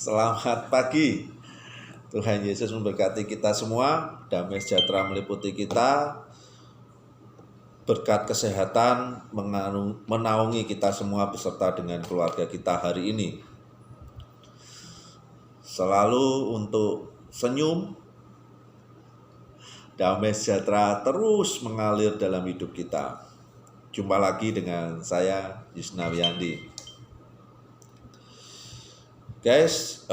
Selamat pagi. Tuhan Yesus memberkati kita semua. Damai sejahtera meliputi kita. Berkat kesehatan menaungi kita semua beserta dengan keluarga kita hari ini. Selalu untuk senyum. Damai sejahtera terus mengalir dalam hidup kita. Jumpa lagi dengan saya, Yusna Wiyandi. Guys,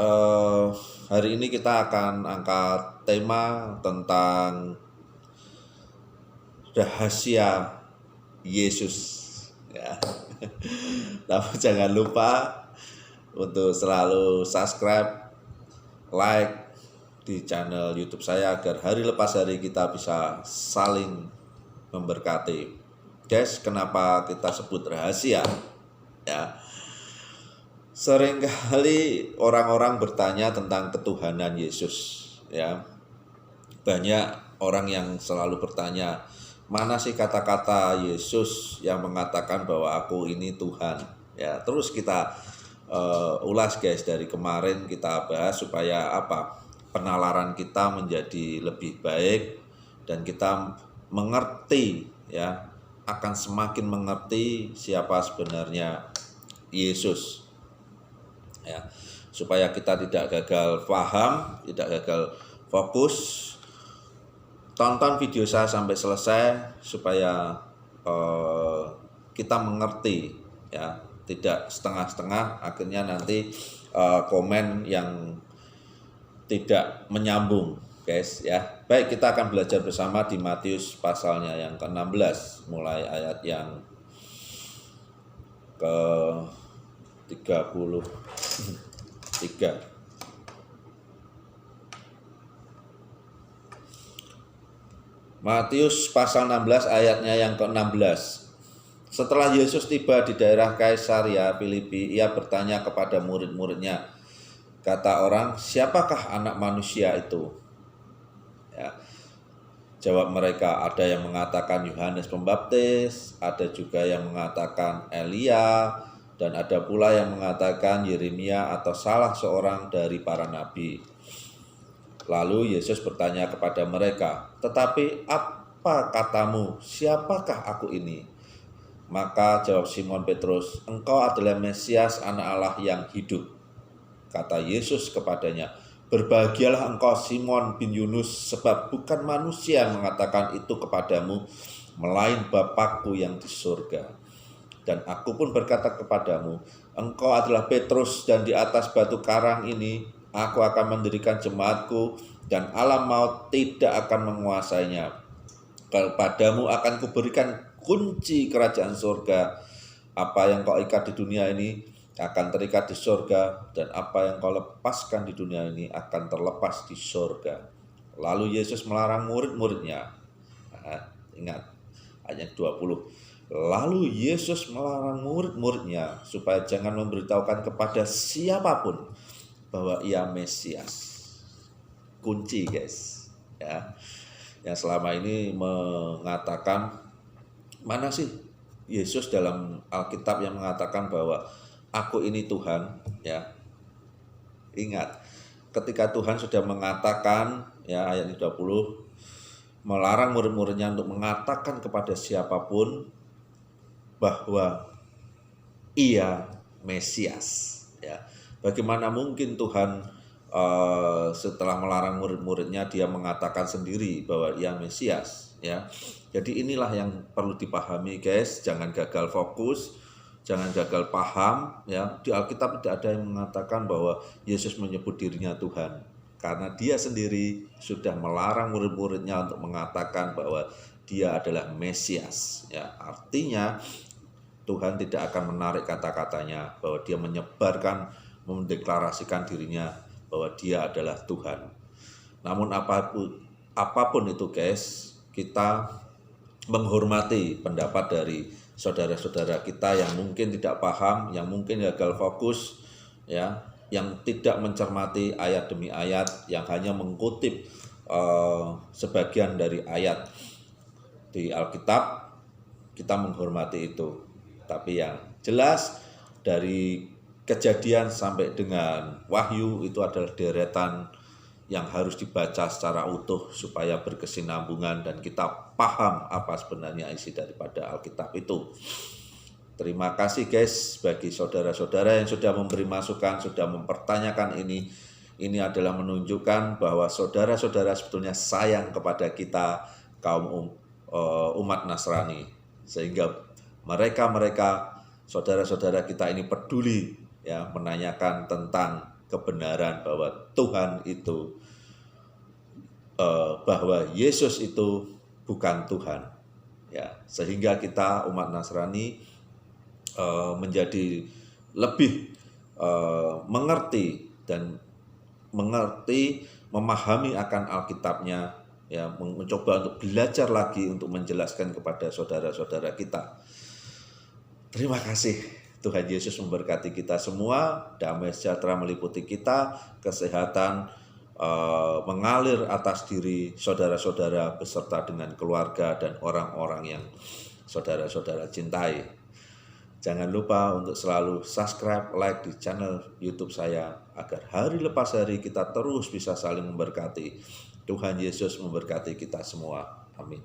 hari ini kita akan angkat tema tentang rahasia Yesus. Ya. Namun jangan lupa untuk selalu subscribe, like di channel YouTube saya agar hari lepas hari kita bisa saling memberkati. Guys, kenapa kita sebut rahasia? Ya. Seringkali orang-orang bertanya tentang ketuhanan Yesus, ya. Banyak orang yang selalu bertanya, mana sih kata-kata Yesus yang mengatakan bahwa aku ini Tuhan? Ya, terus kita ulas guys, dari kemarin kita bahas supaya apa? Penalaran kita menjadi lebih baik dan kita mengerti, ya, akan semakin mengerti siapa sebenarnya Yesus. Ya, supaya kita tidak gagal paham, tidak gagal fokus. Tonton video saya sampai selesai supaya kita mengerti, ya, tidak setengah-setengah akhirnya nanti komen yang tidak menyambung, guys, ya. Baik, kita akan belajar bersama di Matius pasalnya yang ke-16 mulai ayat yang ke 33. Matius pasal 16 ayatnya yang ke-16. Setelah Yesus tiba di daerah Kaisaria Filipi, ia bertanya kepada murid-muridnya, kata orang, siapakah anak manusia itu? Ya. Jawab mereka, ada yang mengatakan Yohanes Pembaptis, ada juga yang mengatakan Elia, dan ada pula yang mengatakan Yeremia atau salah seorang dari para nabi. Lalu Yesus bertanya kepada mereka, tetapi apa katamu, siapakah aku ini? Maka jawab Simon Petrus, engkau adalah Mesias, anak Allah yang hidup. Kata Yesus kepadanya, berbahagialah engkau Simon bin Yunus, sebab bukan manusia yang mengatakan itu kepadamu, melainkan Bapa-Ku yang di surga. Dan aku pun berkata kepadamu, engkau adalah Petrus, dan di atas batu karang ini aku akan mendirikan jemaatku, dan alam maut tidak akan menguasainya. Kepadamu akan kuberikan kunci kerajaan surga. Apa yang kau ikat di dunia ini akan terikat di surga, dan apa yang kau lepaskan di dunia ini akan terlepas di surga. Lalu Yesus melarang murid-muridnya. Ingat ayat 20. Lalu Yesus melarang murid-muridnya supaya jangan memberitahukan kepada siapapun bahwa ia Mesias. Kunci, guys, ya. Yang selama ini mengatakan, mana sih Yesus dalam Alkitab yang mengatakan bahwa aku ini Tuhan, ya. Ingat, ketika Tuhan sudah mengatakan, ya, ayat 20, melarang murid-muridnya untuk mengatakan kepada siapapun bahwa ia Mesias, ya. Bagaimana mungkin Tuhan setelah melarang murid-muridnya dia mengatakan sendiri bahwa ia Mesias, ya. Jadi inilah yang perlu dipahami, guys. Jangan gagal fokus, jangan gagal paham, ya. Di Alkitab tidak ada yang mengatakan bahwa Yesus menyebut dirinya Tuhan, karena dia sendiri sudah melarang murid-muridnya untuk mengatakan bahwa dia adalah Mesias, ya. Artinya Tuhan tidak akan menarik kata-katanya bahwa dia menyebarkan, mendeklarasikan dirinya bahwa dia adalah Tuhan. Namun apapun itu, guys, kita menghormati pendapat dari saudara-saudara kita yang mungkin tidak paham, yang mungkin gagal fokus, ya, yang tidak mencermati ayat demi ayat, yang hanya mengutip sebagian dari ayat di Alkitab. Kita menghormati itu. Tapi yang jelas dari Kejadian sampai dengan Wahyu itu adalah deretan yang harus dibaca secara utuh supaya berkesinambungan dan kita paham apa sebenarnya isi daripada Alkitab itu. Terima kasih guys bagi saudara-saudara yang sudah memberi masukan, sudah mempertanyakan ini. Ini adalah menunjukkan bahwa saudara-saudara sebetulnya sayang kepada kita kaum umat Nasrani, sehingga mereka saudara-saudara kita ini peduli ya menanyakan tentang kebenaran bahwa Tuhan itu bahwa Yesus itu bukan Tuhan ya, sehingga kita umat Nasrani menjadi lebih mengerti memahami akan Alkitabnya ya, mencoba untuk belajar lagi untuk menjelaskan kepada saudara-saudara kita. Terima kasih. Tuhan Yesus memberkati kita semua, damai sejahtera meliputi kita, kesehatan mengalir atas diri saudara-saudara beserta dengan keluarga dan orang-orang yang saudara-saudara cintai. Jangan lupa untuk selalu subscribe, like di channel YouTube saya agar hari lepas hari kita terus bisa saling memberkati. Tuhan Yesus memberkati kita semua. Amin.